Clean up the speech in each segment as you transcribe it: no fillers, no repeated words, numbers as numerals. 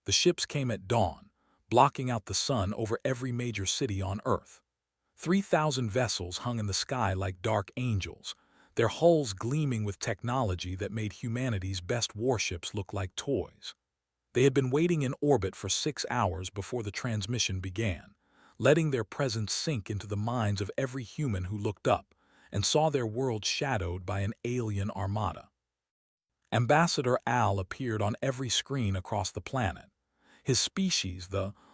The ships came at dawn, blocking out the sun over every major city on Earth. 3,000 vessels hung in the sky like dark angels, their hulls gleaming with technology that made humanity's best warships look like toys. They had been waiting in orbit for 6 hours before the transmission began, letting their presence sink into the minds of every human who looked up and saw their world shadowed by an alien armada. Ambassador Al appeared on every screen across the planet. His species,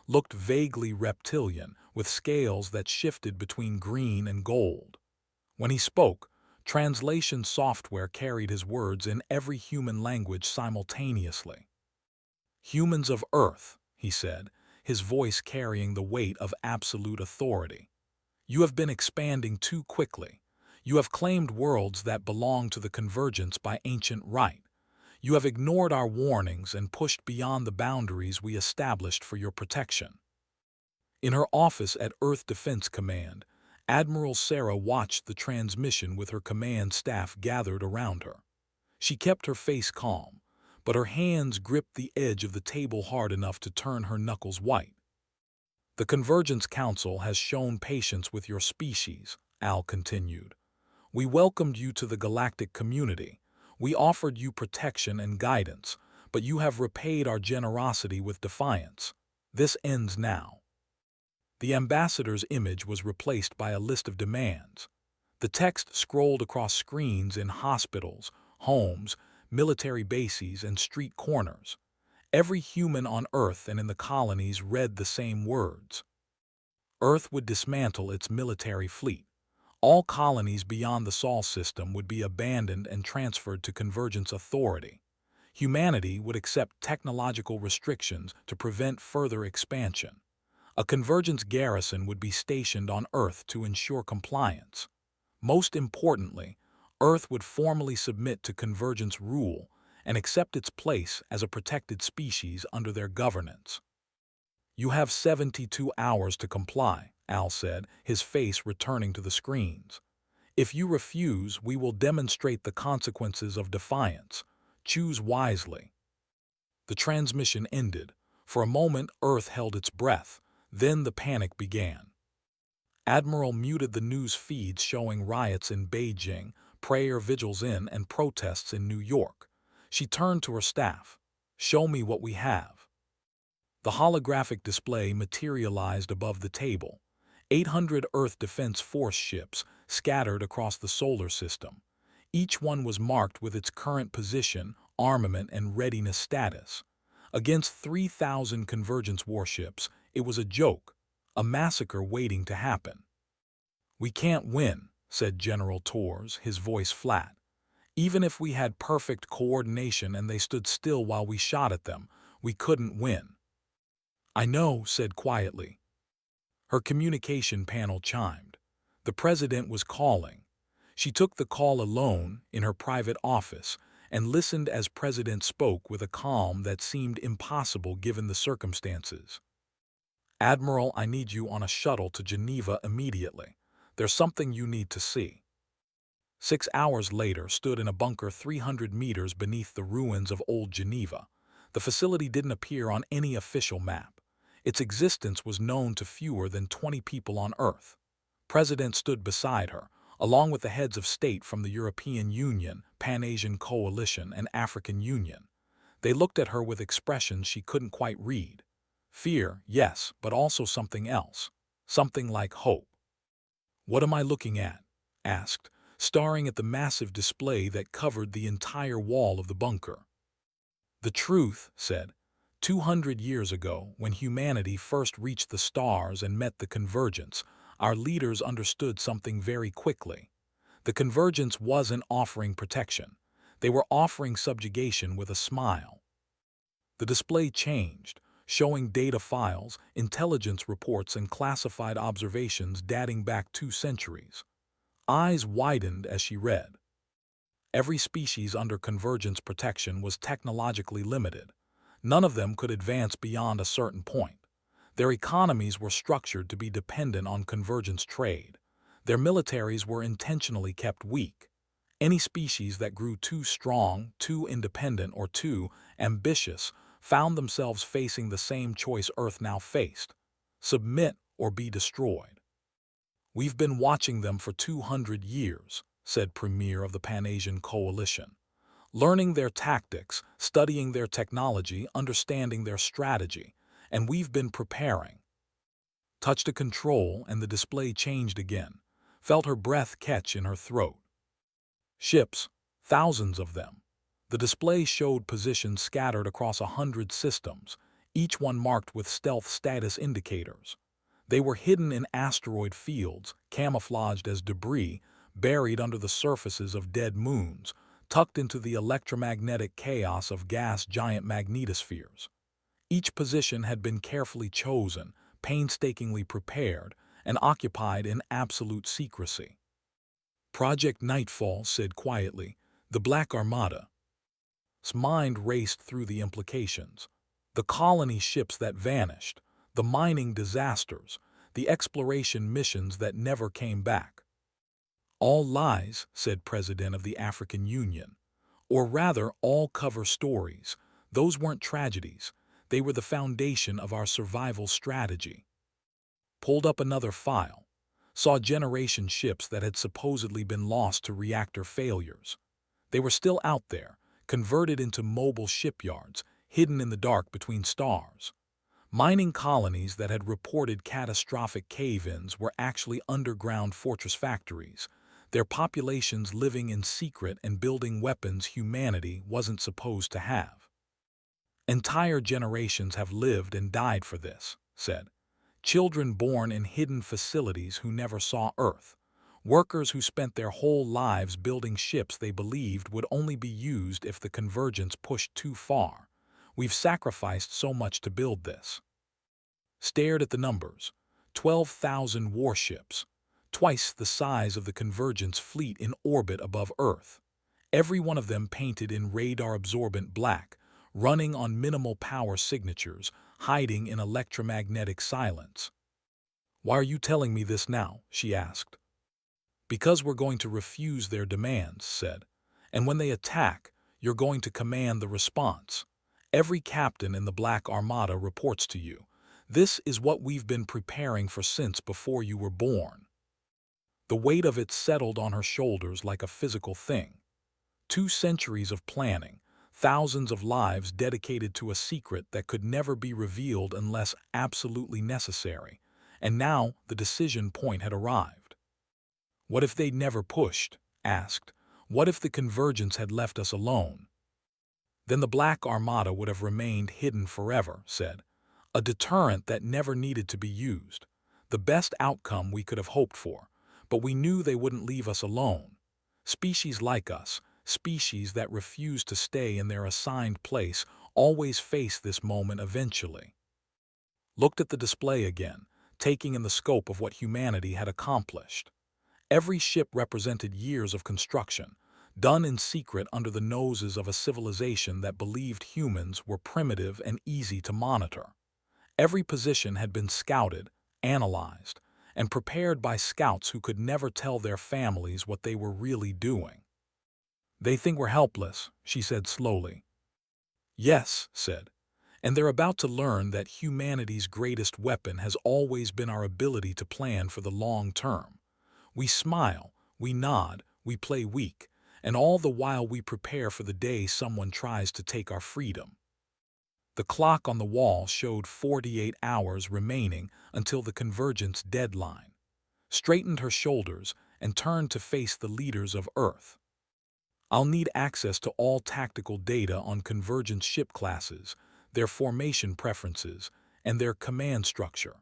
looked vaguely reptilian, with scales that shifted between green and gold. When he spoke, translation software carried his words in every human language simultaneously. "Humans of Earth," he said, his voice carrying the weight of absolute authority. "You have been expanding too quickly. You have claimed worlds that belong to the Convergence by ancient right. You have ignored our warnings and pushed beyond the boundaries we established for your protection." In her office at Earth Defense Command, Admiral Sarah watched the transmission with her command staff gathered around her. She kept her face calm, but her hands gripped the edge of the table hard enough to turn her knuckles white. "The Convergence Council has shown patience with your species," Al continued. "We welcomed you to the galactic community. We offered you protection and guidance, but you have repaid our generosity with defiance. This ends now." The ambassador's image was replaced by a list of demands. The text scrolled across screens in hospitals, homes, military bases, and street corners. Every human on Earth and in the colonies read the same words. Earth would dismantle its military fleet. All colonies beyond the Sol system would be abandoned and transferred to Convergence authority. Humanity would accept technological restrictions to prevent further expansion. A Convergence garrison would be stationed on Earth to ensure compliance. Most importantly, Earth would formally submit to Convergence rule and accept its place as a protected species under their governance. "You have 72 hours to comply," Al said, his face returning to the screens. "If you refuse, we will demonstrate the consequences of defiance. Choose wisely." The transmission ended. For a moment, Earth held its breath. Then the panic began. Admiral muted the news feeds showing riots in Beijing, prayer vigils in, and protests in New York. She turned to her staff. "Show me what we have." The holographic display materialized above the table. 800 Earth Defense Force ships scattered across the solar system. Each one was marked with its current position, armament, and readiness status. Against 3,000 Convergence warships, it was a joke, a massacre waiting to happen. "We can't win," said General Torres, his voice flat. "Even if we had perfect coordination and they stood still while we shot at them, we couldn't win." "I know," said quietly. Her communication panel chimed. The president was calling. She took the call alone in her private office and listened as President spoke with a calm that seemed impossible given the circumstances. "Admiral, I need you on a shuttle to Geneva immediately. There's something you need to see." 6 hours later stood in a bunker 300 meters beneath the ruins of Old Geneva. The facility didn't appear on any official map. Its existence was known to fewer than 20 people on Earth. President stood beside her, along with the heads of state from the European Union, Pan-Asian Coalition, and African Union. They looked at her with expressions she couldn't quite read. Fear, yes, but also something else. Something like hope. "What am I looking at?" asked, staring at the massive display that covered the entire wall of the bunker. "The truth," said. 200 years ago, when humanity first reached the stars and met the Convergence, our leaders understood something very quickly. The Convergence wasn't offering protection. They were offering subjugation with a smile. The display changed, showing data files, intelligence reports, and classified observations dating back 2 centuries. Eyes widened as she read. Every species under Convergence protection was technologically limited. None of them could advance beyond a certain point. Their economies were structured to be dependent on Convergence trade. Their militaries were intentionally kept weak. Any species that grew too strong, too independent, or too ambitious found themselves facing the same choice Earth now faced: submit or be destroyed. "We've been watching them for 200 years, said Premier of the Pan-Asian Coalition. "Learning their tactics, studying their technology, understanding their strategy, and we've been preparing." Touched a control and the display changed again, felt her breath catch in her throat. Ships, thousands of them. The display showed positions scattered across 100 systems, each one marked with stealth status indicators. They were hidden in asteroid fields, camouflaged as debris, buried under the surfaces of dead moons, tucked into the electromagnetic chaos of gas giant magnetospheres. Each position had been carefully chosen, painstakingly prepared, and occupied in absolute secrecy. Project Nightfall said quietly, "The Black Armada." His mind raced through the implications. The colony ships that vanished, the mining disasters, the exploration missions that never came back. "All lies," said President of the African Union. "Or rather, all cover stories. Those weren't tragedies. They were the foundation of our survival strategy." Pulled up another file. Saw generation ships that had supposedly been lost to reactor failures. They were still out there, converted into mobile shipyards, hidden in the dark between stars. Mining colonies that had reported catastrophic cave-ins were actually underground fortress factories, their populations living in secret and building weapons humanity wasn't supposed to have. "Entire generations have lived and died for this," said. "Children born in hidden facilities who never saw Earth. Workers who spent their whole lives building ships they believed would only be used if the convergence pushed too far. We've sacrificed so much to build this." Stared at the numbers. 12,000 warships. Twice the size of the convergence fleet in orbit above Earth. Every one of them painted in radar-absorbent black, running on minimal power signatures, hiding in electromagnetic silence. "Why are you telling me this now?" she asked. "Because we're going to refuse their demands," said. "And when they attack, you're going to command the response. Every captain in the Black Armada reports to you. This is what we've been preparing for since before you were born." The weight of it settled on her shoulders like a physical thing. 2 centuries of planning, thousands of lives dedicated to a secret that could never be revealed unless absolutely necessary, and now the decision point had arrived. "What if they'd never pushed?" asked. "What if the convergence had left us alone?" "Then the Black Armada would have remained hidden forever," said. "A deterrent that never needed to be used. The best outcome we could have hoped for, but we knew they wouldn't leave us alone. Species like us, species that refuse to stay in their assigned place, always face this moment eventually." Looked at the display again, taking in the scope of what humanity had accomplished. Every ship represented years of construction, done in secret under the noses of a civilization that believed humans were primitive and easy to monitor. Every position had been scouted, analyzed, and prepared by scouts who could never tell their families what they were really doing. "They think we're helpless," she said slowly. "Yes," said. "And they're about to learn that humanity's greatest weapon has always been our ability to plan for the long term. We smile, we nod, we play weak, and all the while we prepare for the day someone tries to take our freedom." The clock on the wall showed 48 hours remaining until the convergence deadline. Straightened her shoulders and turned to face the leaders of Earth. "I'll need access to all tactical data on convergence ship classes, their formation preferences, and their command structure.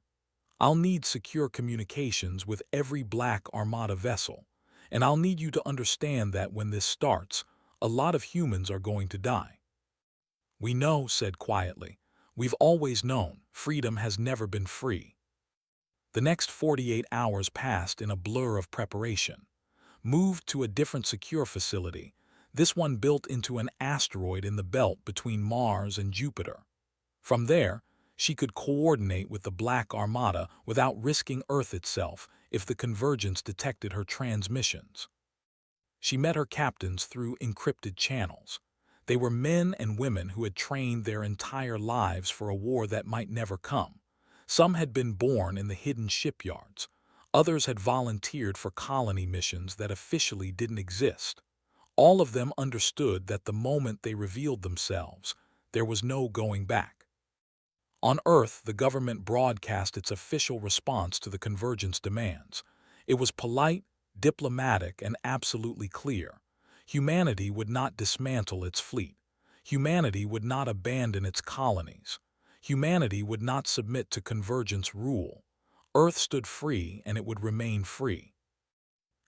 I'll need secure communications with every Black Armada vessel, and I'll need you to understand that when this starts, a lot of humans are going to die." "We know," said quietly. "We've always known. Freedom has never been free." The next 48 hours passed in a blur of preparation. Moved to a different secure facility, this one built into an asteroid in the belt between Mars and Jupiter. From there, she could coordinate with the Black Armada without risking Earth itself if the convergence detected her transmissions. She met her captains through encrypted channels. They were men and women who had trained their entire lives for a war that might never come. Some had been born in the hidden shipyards. Others had volunteered for colony missions that officially didn't exist. All of them understood that the moment they revealed themselves, there was no going back. On Earth, the government broadcast its official response to the Convergence demands. It was polite, diplomatic, and absolutely clear. Humanity would not dismantle its fleet. Humanity would not abandon its colonies. Humanity would not submit to Convergence rule. Earth stood free, and it would remain free.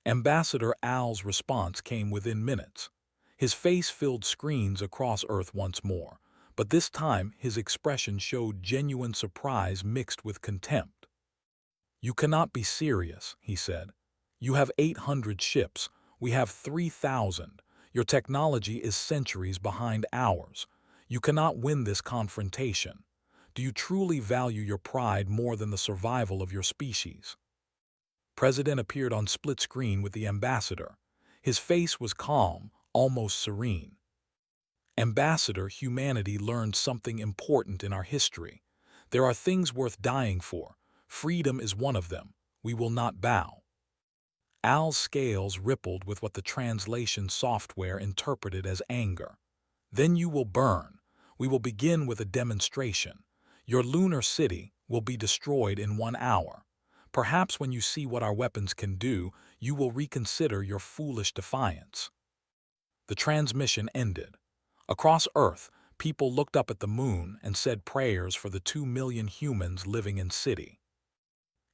Ambassador Al's response came within minutes. His face filled screens across Earth once more, but this time his expression showed genuine surprise mixed with contempt. "You cannot be serious," he said. "You have 800 ships. We have 3,000. Your technology is centuries behind ours. You cannot win this confrontation. Do you truly value your pride more than the survival of your species?" President appeared on split screen with the ambassador. His face was calm, almost serene. "Ambassador, humanity learned something important in our history. There are things worth dying for. Freedom is one of them. We will not bow." Al's scales rippled with what the translation software interpreted as anger. "Then you will burn. We will begin with a demonstration. Your lunar city will be destroyed in 1 hour. Perhaps when you see what our weapons can do, you will reconsider your foolish defiance." The transmission ended. Across Earth, people looked up at the moon and said prayers for the 2 million humans living in city.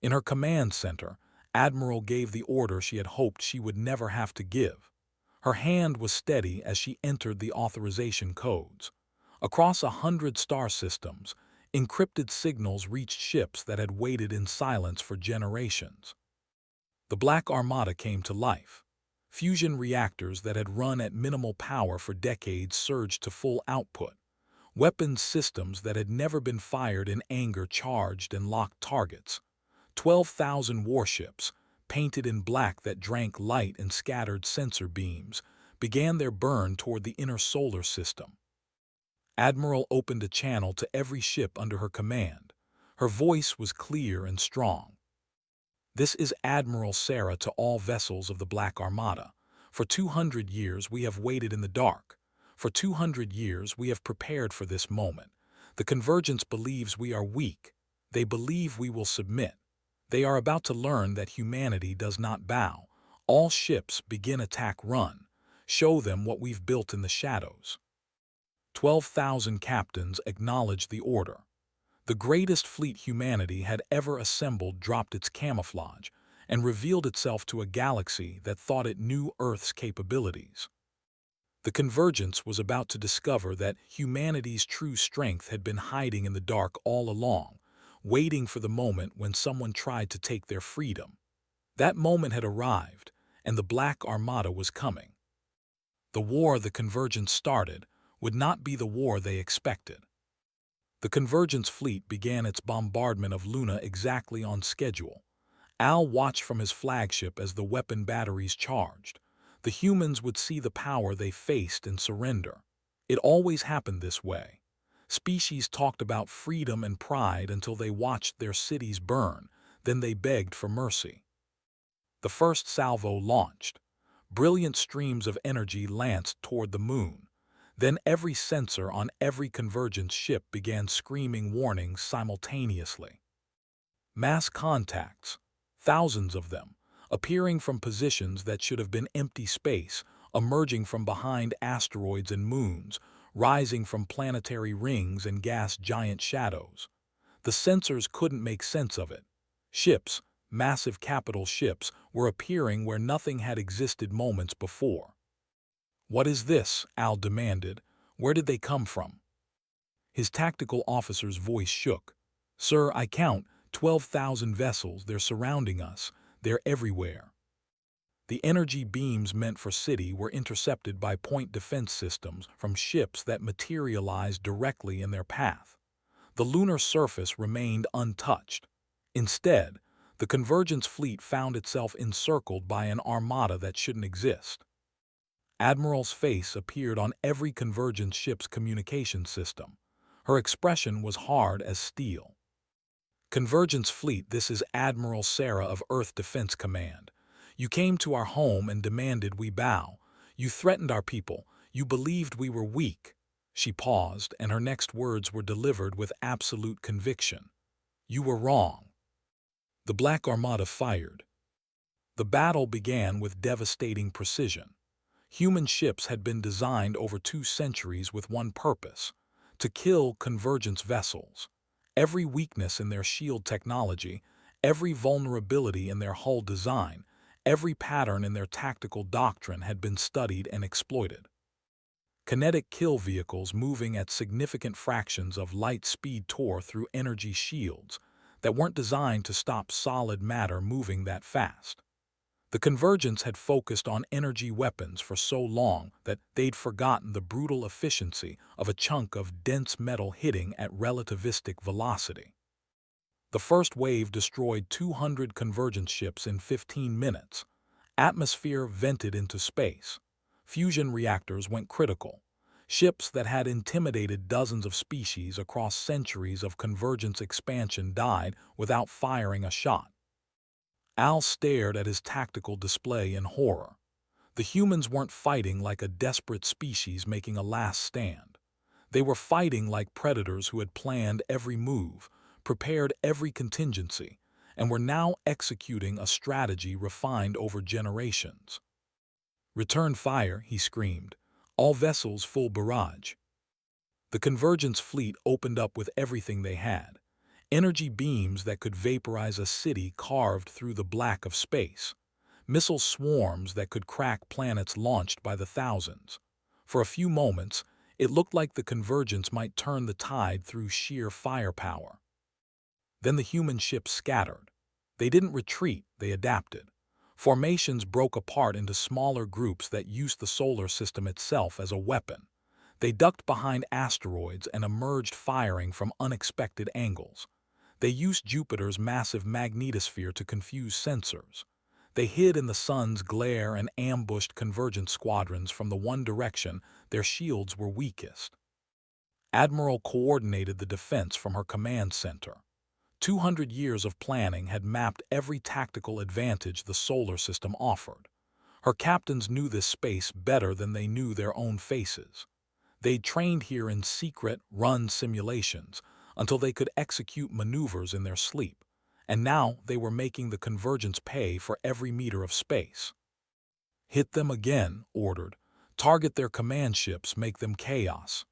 In her command center, Admiral gave the order she had hoped she would never have to give. Her hand was steady as she entered the authorization codes. Across 100 star systems, encrypted signals reached ships that had waited in silence for generations. The Black Armada came to life. Fusion reactors that had run at minimal power for decades surged to full output. Weapons systems that had never been fired in anger charged and locked targets. 12,000 warships, painted in black that drank light and scattered sensor beams, began their burn toward the inner solar system. Admiral opened a channel to every ship under her command. Her voice was clear and strong. "This is Admiral Sarah to all vessels of the Black Armada. For 200 years we have waited in the dark. For 200 years we have prepared for this moment. The Convergence believes we are weak. They believe we will submit. They are about to learn that humanity does not bow. All ships begin attack run. Show them what we've built in the shadows." 12,000 captains acknowledged the order. The greatest fleet humanity had ever assembled dropped its camouflage and revealed itself to a galaxy that thought it knew Earth's capabilities. The Convergence was about to discover that humanity's true strength had been hiding in the dark all along, waiting for the moment when someone tried to take their freedom. That moment had arrived, and the Black Armada was coming. The war the Convergence started would not be the war they expected. The Convergence fleet began its bombardment of Luna exactly on schedule. Al watched from his flagship as the weapon batteries charged. The humans would see the power they faced and surrender. It always happened this way. Species talked about freedom and pride until they watched their cities burn, then they begged for mercy. The first salvo launched. Brilliant streams of energy lanced toward the moon. Then every sensor on every Convergence ship began screaming warnings simultaneously. Mass contacts, thousands of them, appearing from positions that should have been empty space, emerging from behind asteroids and moons, rising from planetary rings and gas giant shadows. The sensors couldn't make sense of it. Ships, massive capital ships, were appearing where nothing had existed moments before. "What is this?" Al demanded. "Where did they come from?" His tactical officer's voice shook. "Sir, I count 12,000 vessels. They're surrounding us. They're everywhere." The energy beams meant for city were intercepted by point defense systems from ships that materialized directly in their path. The lunar surface remained untouched. Instead, the Convergence fleet found itself encircled by an armada that shouldn't exist. Admiral's face appeared on every Convergence ship's communication system. Her expression was hard as steel. Convergence Fleet, this is Admiral Sarah of Earth Defense Command. You came to our home and demanded we bow. You threatened our people. You believed we were weak. She paused, and her next words were delivered with absolute conviction. You were wrong. The Black Armada fired. The battle began with devastating precision. Human ships had been designed over 2 centuries with one purpose: to kill Convergence vessels. Every weakness in their shield technology, every vulnerability in their hull design, every pattern in their tactical doctrine had been studied and exploited. Kinetic kill vehicles moving at significant fractions of light speed tore through energy shields that weren't designed to stop solid matter moving that fast. The Convergence had focused on energy weapons for so long that they'd forgotten the brutal efficiency of a chunk of dense metal hitting at relativistic velocity. The first wave destroyed 200 Convergence ships in 15 minutes. Atmosphere vented into space. Fusion reactors went critical. Ships that had intimidated dozens of species across centuries of Convergence expansion died without firing a shot. Al stared at his tactical display in horror. The humans weren't fighting like a desperate species making a last stand. They were fighting like predators who had planned every move, prepared every contingency, and were now executing a strategy refined over generations. "Return fire," he screamed. "All vessels full barrage." The Convergence fleet opened up with everything they had. Energy beams that could vaporize a city carved through the black of space. Missile swarms that could crack planets launched by the thousands. For a few moments, it looked like the Convergence might turn the tide through sheer firepower. Then the human ships scattered. They didn't retreat, they adapted. Formations broke apart into smaller groups that used the solar system itself as a weapon. They ducked behind asteroids and emerged firing from unexpected angles. They used Jupiter's massive magnetosphere to confuse sensors. They hid in the sun's glare and ambushed Convergence squadrons from the one direction their shields were weakest. Admiral coordinated the defense from her command center. 200 years of planning had mapped every tactical advantage the solar system offered. Her captains knew this space better than they knew their own faces. They'd trained here in secret, run simulations until they could execute maneuvers in their sleep, and now they were making the Convergence pay for every meter of space. "Hit them again," ordered. "Target their command ships, make them chaos."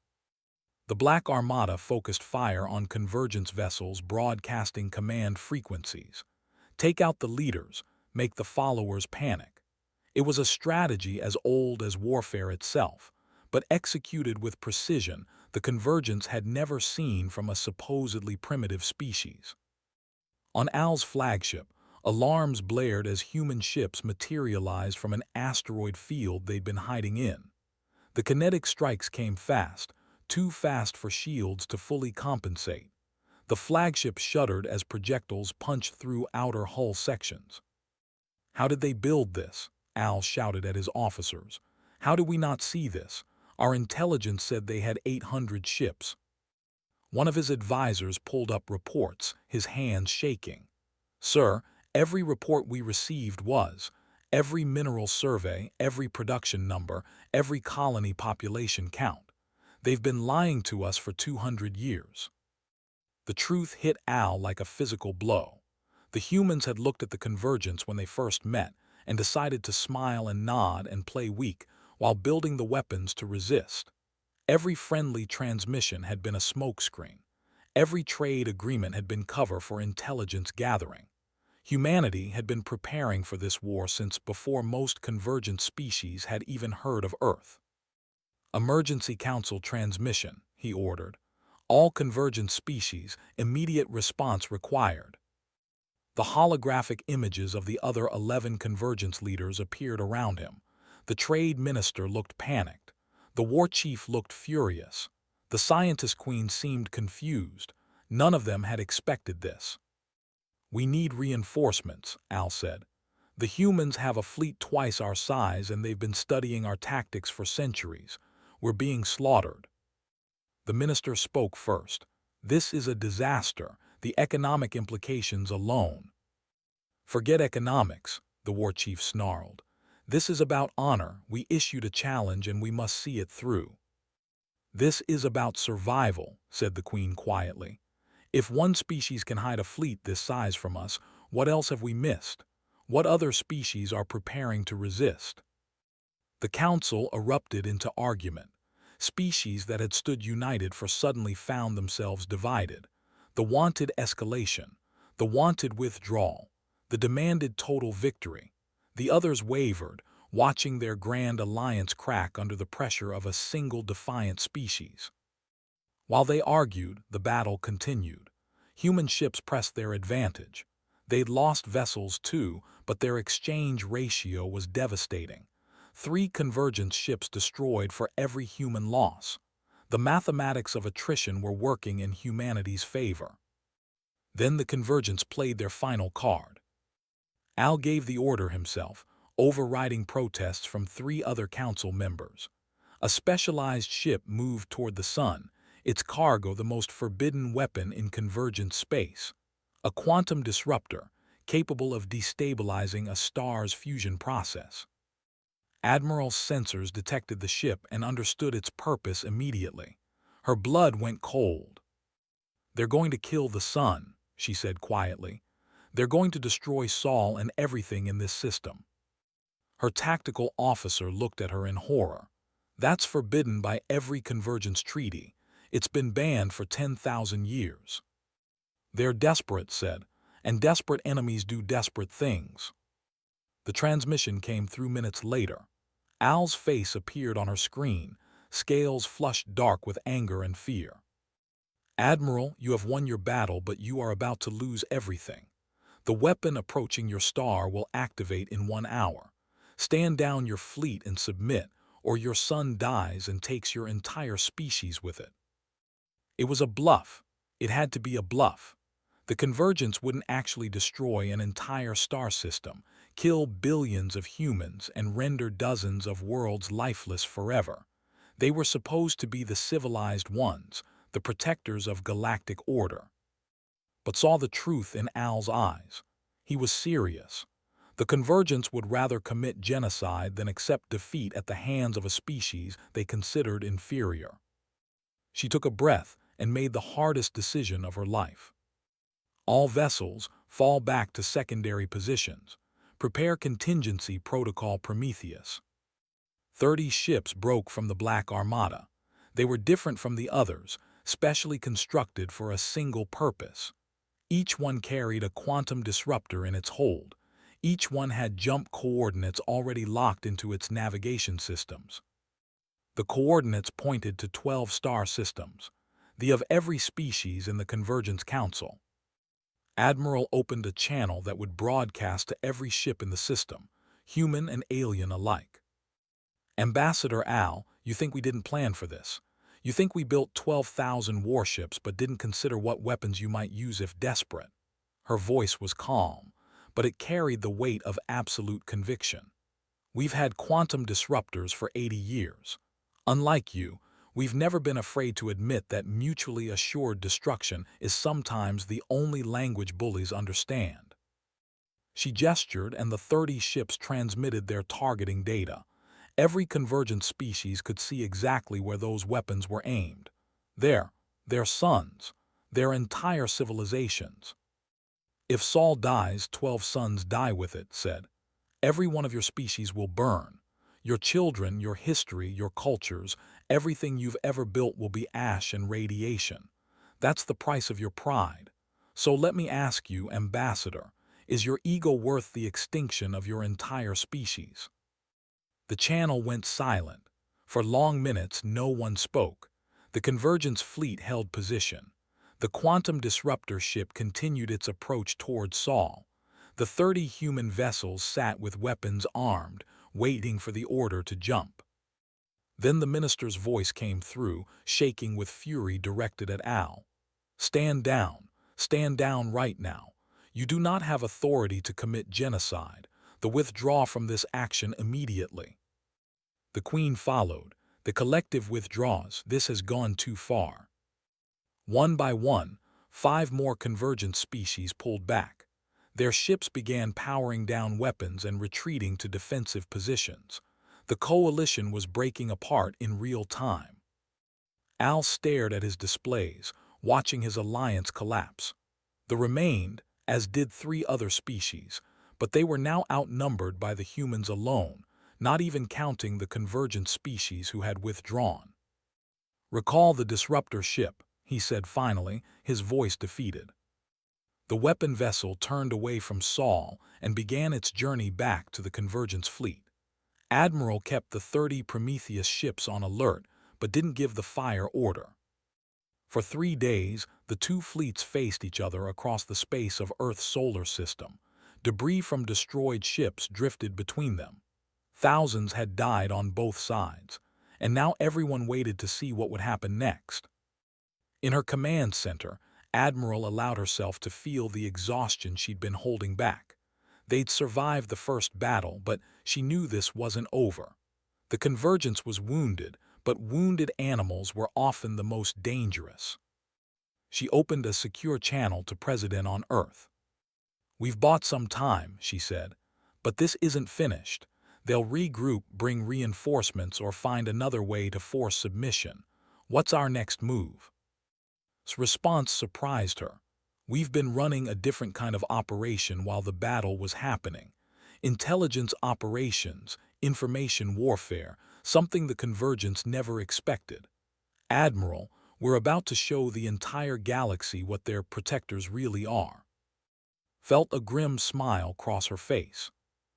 The Black Armada focused fire on Convergence vessels broadcasting command frequencies. Take out the leaders, make the followers panic. It was a strategy as old as warfare itself, but executed with precision the Convergence had never seen from a supposedly primitive species. On Al's flagship, alarms blared as human ships materialized from an asteroid field they'd been hiding in. The kinetic strikes came fast, too fast for shields to fully compensate. The flagship shuddered as projectiles punched through outer hull sections. "How did they build this?" Al shouted at his officers. "How did we not see this? Our intelligence said they had 800 ships." One of his advisors pulled up reports, his hands shaking. "Sir, every report we received was, every mineral survey, every production number, every colony population count. They've been lying to us for 200 years. The truth hit Al like a physical blow. The humans had looked at the Convergence when they first met and decided to smile and nod and play weak while building the weapons to resist. Every friendly transmission had been a smokescreen. Every trade agreement had been cover for intelligence gathering. Humanity had been preparing for this war since before most Convergent species had even heard of Earth. "Emergency Council transmission," he ordered. "All Convergent species, immediate response required." The holographic images of the other 11 Convergence leaders appeared around him. The trade minister looked panicked. The war chief looked furious. The scientist queen seemed confused. None of them had expected this. "We need reinforcements," Al said. The humans have a fleet twice our size and they've been studying our tactics for centuries. We're being slaughtered. The minister spoke first. This is a disaster, the economic implications alone. Forget economics, the war chief snarled. This is about honor. We issued a challenge and we must see it through. This is about survival, said the queen quietly. If one species can hide a fleet this size from us, what else have we missed? What other species are preparing to resist? The council erupted into argument. Species that had stood united for suddenly found themselves divided. The wanted escalation, the wanted withdrawal, the demanded total victory. The others wavered, watching their grand alliance crack under the pressure of a single defiant species. While they argued, the battle continued. Human ships pressed their advantage. They'd lost vessels too, but their exchange ratio was devastating. 3 convergence ships destroyed for every human loss. The mathematics of attrition were working in humanity's favor. Then the convergence played their final card. Al gave the order himself, overriding protests from 3 other council members. A specialized ship moved toward the sun, its cargo the most forbidden weapon in convergent space. A quantum disruptor, capable of destabilizing a star's fusion process. Admiral's sensors detected the ship and understood its purpose immediately. Her blood went cold. "They're going to kill the sun," she said quietly. "They're going to destroy Sol and everything in this system." Her tactical officer looked at her in horror. "That's forbidden by every convergence treaty. It's been banned for 10,000 years." "They're desperate," said, "and desperate enemies do desperate things." The transmission came through minutes later. Al's face appeared on her screen, scales flushed dark with anger and fear. "Admiral, you have won your battle, but you are about to lose everything. The weapon approaching your star will activate in 1 hour. Stand down your fleet and submit, or your sun dies and takes your entire species with it." It was a bluff. It had to be a bluff. The convergence wouldn't actually destroy an entire star system, kill billions of humans, and render dozens of worlds lifeless forever. They were supposed to be the civilized ones, the protectors of galactic order. But saw the truth in Al's eyes. He was serious. The convergence would rather commit genocide than accept defeat at the hands of a species they considered inferior. She took a breath and made the hardest decision of her life. "All vessels, fall back to secondary positions. Prepare contingency protocol Prometheus." 30 ships broke from the Black Armada. They were different from the others, specially constructed for a single purpose. Each one carried a quantum disruptor in its hold. Each one had jump coordinates already locked into its navigation systems. The coordinates pointed to 12 star systems, the of every species in the Convergence Council. Admiral opened a channel that would broadcast to every ship in the system, human and alien alike. "Ambassador Al, you think we didn't plan for this? You think we built 12,000 warships but didn't consider what weapons you might use if desperate?" Her voice was calm, but it carried the weight of absolute conviction. "We've had quantum disruptors for 80 years. Unlike you, we've never been afraid to admit that mutually assured destruction is sometimes the only language bullies understand." She gestured and the 30 ships transmitted their targeting data. Every convergent species could see exactly where those weapons were aimed. Their suns, their entire civilizations. "If Sol dies, 12 suns die with it," said. "Every one of your species will burn. Your children, your history, your cultures, everything you've ever built will be ash and radiation. That's the price of your pride. So let me ask you, Ambassador, is your ego worth the extinction of your entire species?" The channel went silent. For long minutes, no one spoke. The Convergence fleet held position. The quantum disruptor ship continued its approach toward Sol. The 30 human vessels sat with weapons armed, waiting for the order to jump. Then the minister's voice came through, shaking with fury directed at Al. Stand down right now. You do not have authority to commit genocide. The withdraw from this action immediately." The Queen followed. "The collective withdraws. This has gone too far." One by one, 5 more convergent species pulled back. Their ships began powering down weapons and retreating to defensive positions. The coalition was breaking apart in real time. Al stared at his displays, watching his alliance collapse. The remained, as did 3 other species, but they were now outnumbered by the humans alone, not even counting the convergent species who had withdrawn. "Recall the disruptor ship," he said finally, his voice defeated. The weapon vessel turned away from Saul and began its journey back to the convergence fleet. Admiral kept the 30 Prometheus ships on alert, but didn't give the fire order. For 3 days, the 2 fleets faced each other across the space of Earth's solar system. Debris from destroyed ships drifted between them. Thousands had died on both sides, and now everyone waited to see what would happen next. In her command center, Admiral allowed herself to feel the exhaustion she'd been holding back. They'd survived the first battle, but she knew this wasn't over. The convergence was wounded, but wounded animals were often the most dangerous. She opened a secure channel to President on Earth. "We've bought some time," she said, "but this isn't finished. They'll regroup, bring reinforcements, or find another way to force submission. What's our next move?" Response surprised her. "We've been running a different kind of operation while the battle was happening. Intelligence operations, information warfare, something the convergence never expected. Admiral, we're about to show the entire galaxy what their protectors really are." Felt a grim smile cross her face.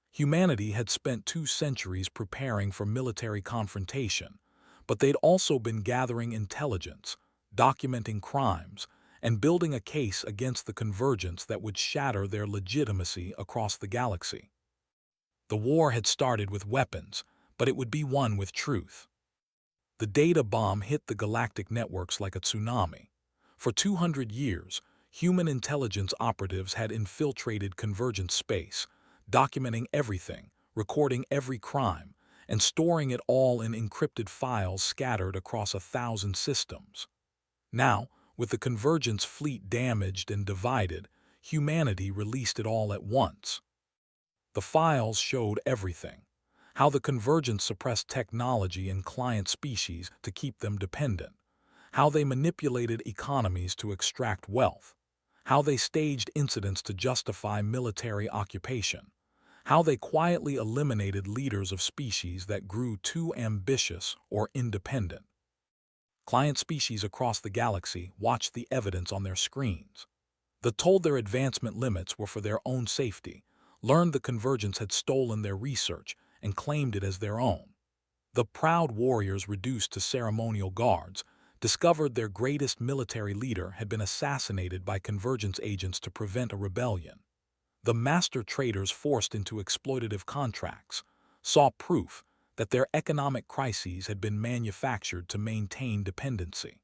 Humanity had spent 2 centuries preparing for military confrontation, but they'd also been gathering intelligence, documenting crimes, and building a case against the convergence that would shatter their legitimacy across the galaxy. The war had started with weapons, but it would be won with truth. The data bomb hit the galactic networks like a tsunami. For 200 years, human intelligence operatives had infiltrated convergent space, documenting everything, recording every crime, and storing it all in encrypted files scattered across 1,000 systems. Now, with the convergence fleet damaged and divided, humanity released it all at once. The files showed everything: how the convergence suppressed technology in client species to keep them dependent, how they manipulated economies to extract wealth, how they staged incidents to justify military occupation, how they quietly eliminated leaders of species that grew too ambitious or independent. Client species across the galaxy watched the evidence on their screens. They told their advancement limits were for their own safety, learned the convergence had stolen their research, and claimed it as their own. The proud warriors reduced to ceremonial guards discovered their greatest military leader had been assassinated by convergence agents to prevent a rebellion. The master traders forced into exploitative contracts saw proof that their economic crises had been manufactured to maintain dependency.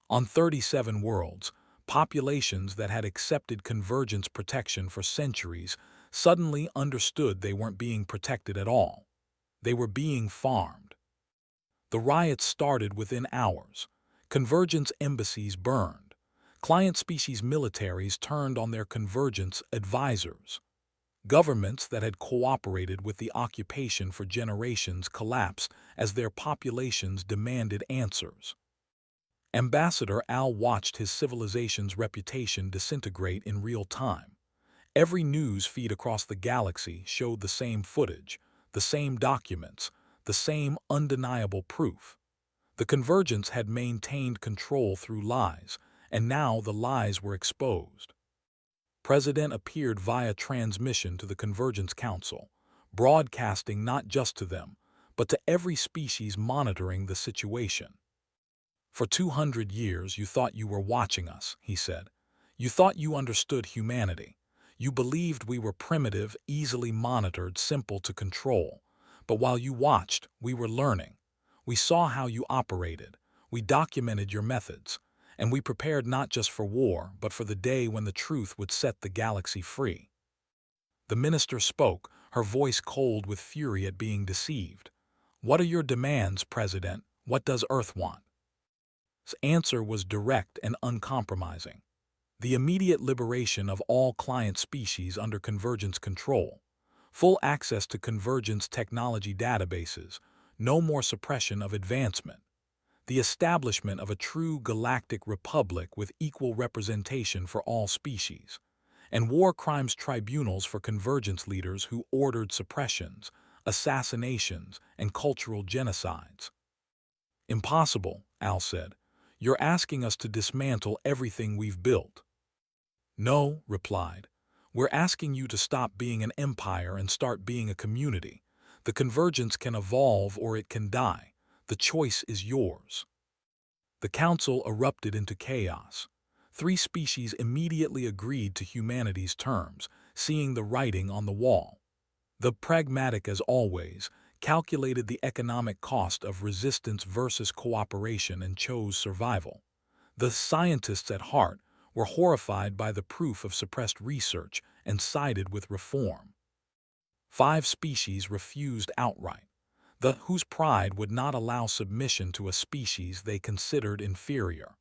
On 37 worlds, populations that had accepted convergence protection for centuries suddenly understood they weren't being protected at all. They were being farmed. The riots started within hours. Convergence embassies burned. Client species militaries turned on their convergence advisors. Governments that had cooperated with the occupation for generations collapsed as their populations demanded answers. Ambassador Al watched his civilization's reputation disintegrate in real time. Every news feed across the galaxy showed the same footage, the same documents, the same undeniable proof. The convergence had maintained control through lies, and now the lies were exposed. President appeared via transmission to the Convergence Council, broadcasting not just to them, but to every species monitoring the situation. "For 200 years you thought you were watching us," he said. "You thought you understood humanity. You believed we were primitive, easily monitored, simple to control. But while you watched, we were learning. We saw how you operated. We documented your methods. And we prepared not just for war, but for the day when the truth would set the galaxy free." The minister spoke, her voice cold with fury at being deceived. "What are your demands, President? What does Earth want?" His answer was direct and uncompromising. The immediate liberation of all client species under Convergence control, full access to Convergence technology databases, no more suppression of advancement, the establishment of a true galactic republic with equal representation for all species, and war crimes tribunals for Convergence leaders who ordered suppressions, assassinations, and cultural genocides. "Impossible," Al said. "You're asking us to dismantle everything we've built." "No," replied. "We're asking you to stop being an empire and start being a community. The Convergence can evolve or it can die. The choice is yours." The council erupted into chaos. 3 species immediately agreed to humanity's terms, seeing the writing on the wall. The pragmatic, as always, calculated the economic cost of resistance versus cooperation and chose survival. The scientists at heart were horrified by the proof of suppressed research and sided with reform. 5 species refused outright. The whose pride would not allow submission to a species they considered inferior.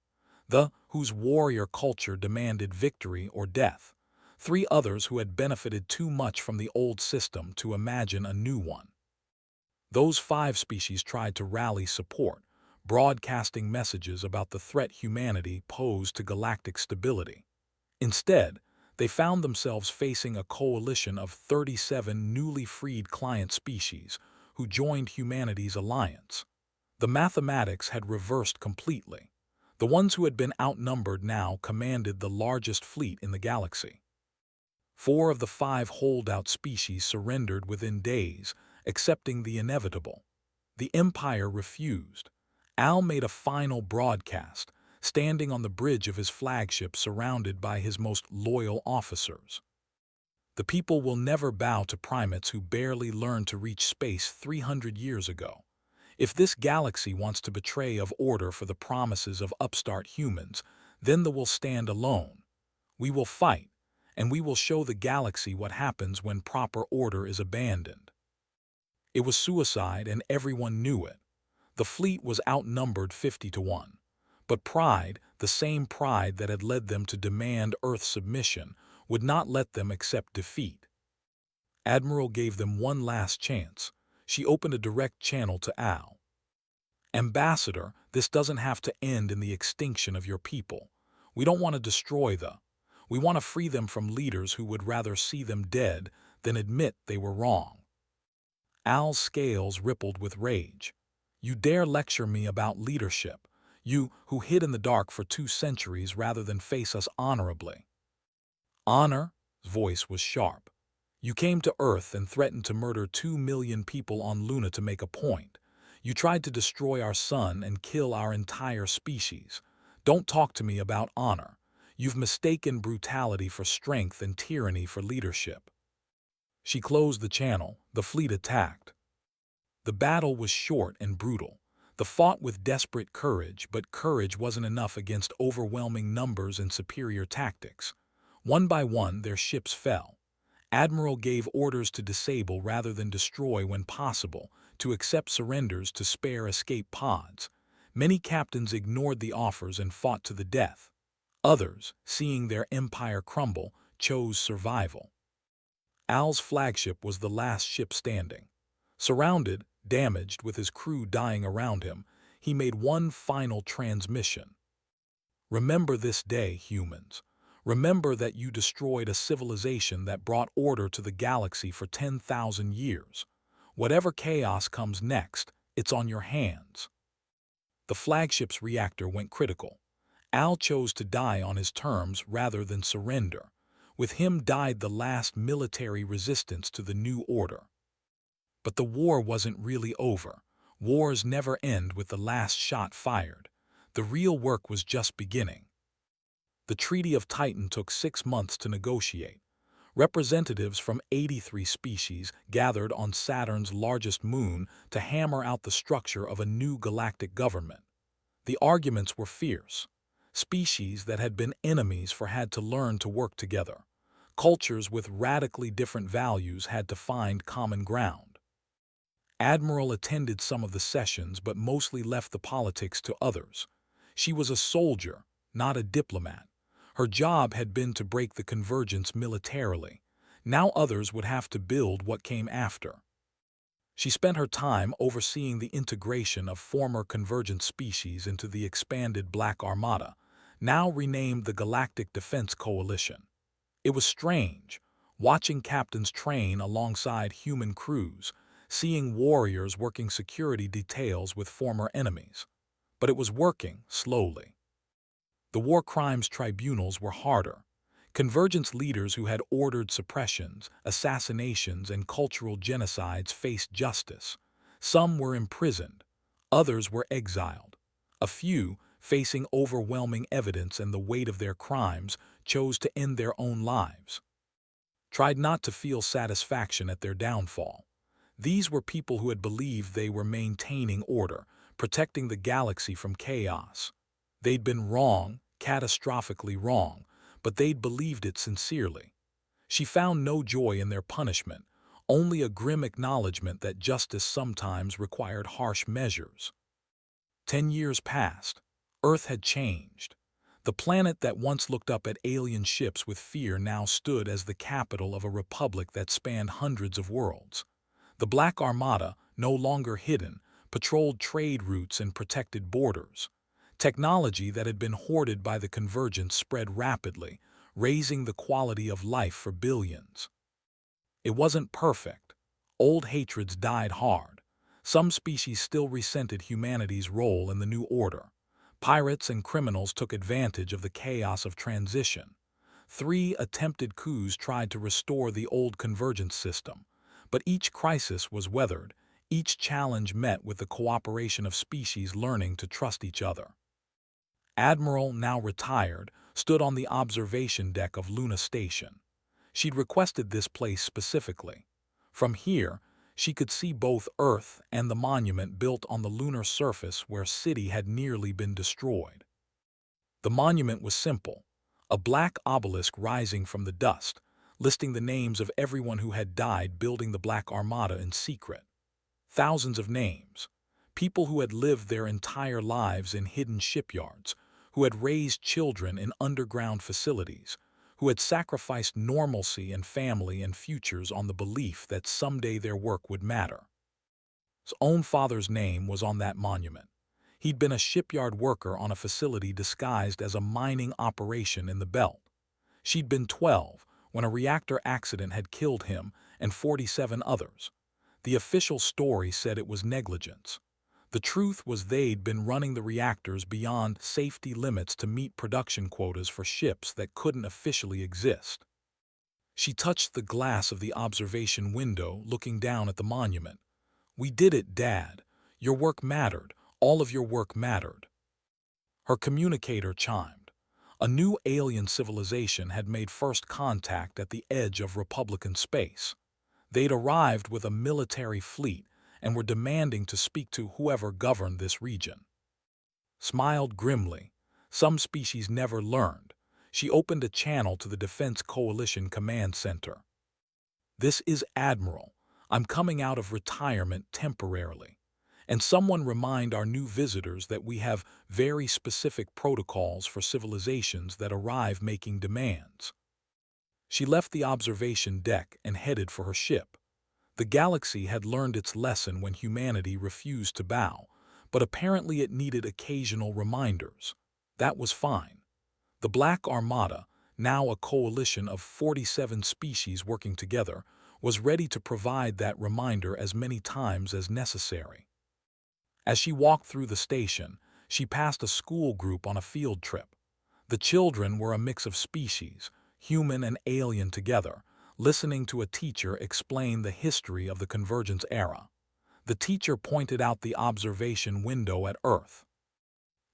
The whose warrior culture demanded victory or death. 3 others who had benefited too much from the old system to imagine a new one. Those 5 species tried to rally support, broadcasting messages about the threat humanity posed to galactic stability. Instead, they found themselves facing a coalition of 37 newly freed client species who joined humanity's alliance. The mathematics had reversed completely. The ones who had been outnumbered now commanded the largest fleet in the galaxy. 4 of the 5 holdout species surrendered within days, accepting the inevitable. The Empire refused. Al made a final broadcast, standing on the bridge of his flagship surrounded by his most loyal officers. "The people will never bow to primates who barely learned to reach space 300 years ago. If this galaxy wants to betray of order for the promises of upstart humans, then they will stand alone. We will fight, and we will show the galaxy what happens when proper order is abandoned." It was suicide, and everyone knew it. The fleet was outnumbered 50-1. But pride, the same pride that had led them to demand Earth's submission, would not let them accept defeat. Admiral gave them one last chance. She opened a direct channel to Al. "Ambassador, this doesn't have to end in the extinction of your people. We don't want to destroy the. We want to free them from leaders who would rather see them dead than admit they were wrong." Al's scales rippled with rage. "You dare lecture me about leadership? You, who hid in the dark for 2 centuries rather than face us honorably." "Honor?" His voice was sharp. "You came to Earth and threatened to murder 2 million people on Luna to make a point. You tried to destroy our sun and kill our entire species. Don't talk to me about honor. You've mistaken brutality for strength and tyranny for leadership." She closed the channel. The fleet attacked. The battle was short and brutal. They fought with desperate courage, but courage wasn't enough against overwhelming numbers and superior tactics. One by one, their ships fell. Admiral gave orders to disable rather than destroy when possible, to accept surrenders to spare escape pods. Many captains ignored the offers and fought to the death. Others, seeing their empire crumble, chose survival. Al's flagship was the last ship standing. Surrounded, damaged, with his crew dying around him, he made one final transmission. "Remember this day, humans. Remember that you destroyed a civilization that brought order to the galaxy for 10,000 years. Whatever chaos comes next, it's on your hands." The flagship's reactor went critical. Al chose to die on his terms rather than surrender. With him died the last military resistance to the new order. But the war wasn't really over. Wars never end with the last shot fired. The real work was just beginning. The Treaty of Titan took 6 months to negotiate. Representatives from 83 species gathered on Saturn's largest moon to hammer out the structure of a new galactic government. The arguments were fierce. Species that had been enemies had to learn to work together. Cultures with radically different values had to find common ground. Admiral attended some of the sessions but mostly left the politics to others. She was a soldier, not a diplomat. Her job had been to break the convergence militarily. Now others would have to build what came after. She spent her time overseeing the integration of former convergent species into the expanded Black Armada, now renamed the Galactic Defense Coalition. It was strange, watching captains train alongside human crews, seeing warriors working security details with former enemies. But it was working slowly. The war crimes tribunals were harder. Convergence leaders who had ordered suppressions, assassinations, and cultural genocides faced justice. Some were imprisoned, others were exiled. A few, facing overwhelming evidence and the weight of their crimes, chose to end their own lives. Tried not to feel satisfaction at their downfall. These were people who had believed they were maintaining order, protecting the galaxy from chaos. They'd been wrong, catastrophically wrong, but they'd believed it sincerely. She found no joy in their punishment, only a grim acknowledgement that justice sometimes required harsh measures. 10 years passed. Earth had changed. The planet that once looked up at alien ships with fear now stood as the capital of a republic that spanned hundreds of worlds. The Black Armada, no longer hidden, patrolled trade routes and protected borders. Technology that had been hoarded by the convergence spread rapidly, raising the quality of life for billions. It wasn't perfect. Old hatreds died hard. Some species still resented humanity's role in the new order. Pirates and criminals took advantage of the chaos of transition. 3 attempted coups tried to restore the old convergence system, but each crisis was weathered, each challenge met with the cooperation of species learning to trust each other. Admiral, now retired, stood on the observation deck of Luna Station. She'd requested this place specifically. From here, she could see both Earth and the monument built on the lunar surface where City had nearly been destroyed. The monument was simple, a black obelisk rising from the dust, listing the names of everyone who had died building the Black Armada in secret. Thousands of names. People who had lived their entire lives in hidden shipyards, who had raised children in underground facilities, who had sacrificed normalcy and family and futures on the belief that someday their work would matter. His own father's name was on that monument. He'd been a shipyard worker on a facility disguised as a mining operation in the belt. She'd been 12 when a reactor accident had killed him and 47 others. The official story said it was negligence. The truth was they'd been running the reactors beyond safety limits to meet production quotas for ships that couldn't officially exist. She touched the glass of the observation window, looking down at the monument. "We did it, Dad. Your work mattered. All of your work mattered." Her communicator chimed. A new alien civilization had made first contact at the edge of Republican space. They'd arrived with a military fleet and were demanding to speak to whoever governed this region. Smiled grimly. Some species never learned. She opened a channel to the Defense Coalition Command Center. "This is Admiral. I'm coming out of retirement temporarily. And someone remind our new visitors that we have very specific protocols for civilizations that arrive making demands." She left the observation deck and headed for her ship. The galaxy had learned its lesson when humanity refused to bow, but apparently it needed occasional reminders. That was fine. The Black Armada, now a coalition of 47 species working together, was ready to provide that reminder as many times as necessary. As she walked through the station, she passed a school group on a field trip. The children were a mix of species, human and alien together, listening to a teacher explain the history of the convergence era. The teacher pointed out the observation window at Earth.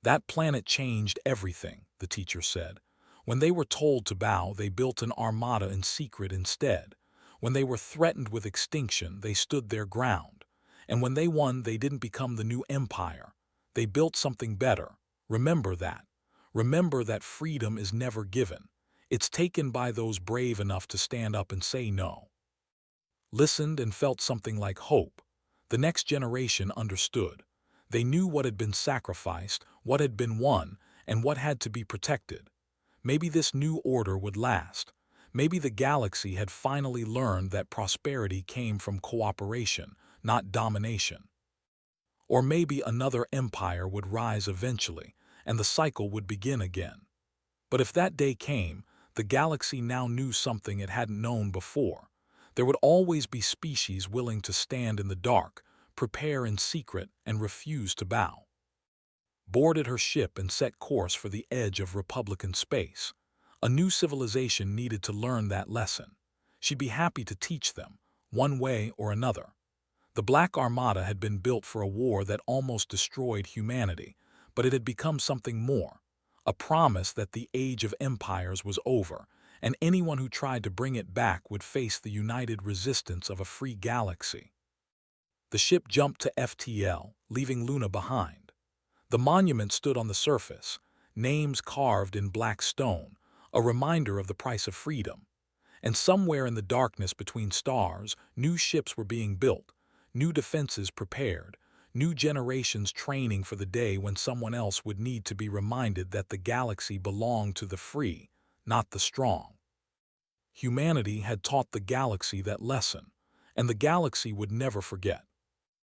"That planet changed everything," the teacher said. "When they were told to bow, they built an armada in secret instead. When they were threatened with extinction, they stood their ground. And when they won, they didn't become the new empire. They built something better. Remember that. Remember that freedom is never given. It's taken by those brave enough to stand up and say no. Listened and felt something like hope. The next generation understood. They knew what had been sacrificed, what had been won, and what had to be protected. Maybe this new order would last. Maybe the galaxy had finally learned that prosperity came from cooperation, not domination. Or maybe another empire would rise eventually, and the cycle would begin again. But if that day came, the galaxy now knew something it hadn't known before. There would always be species willing to stand in the dark, prepare in secret, and refuse to bow. Boarded her ship and set course for the edge of Republican space. A new civilization needed to learn that lesson. She'd be happy to teach them, one way or another. The Black Armada had been built for a war that almost destroyed humanity, but it had become something more. A promise that the age of empires was over, and anyone who tried to bring it back would face the united resistance of a free galaxy. The ship jumped to FTL, leaving Luna behind. The monument stood on the surface, names carved in black stone, a reminder of the price of freedom. And somewhere in the darkness between stars, new ships were being built, new defenses prepared, new generations training for the day when someone else would need to be reminded that the galaxy belonged to the free, not the strong. Humanity had taught the galaxy that lesson, and the galaxy would never forget.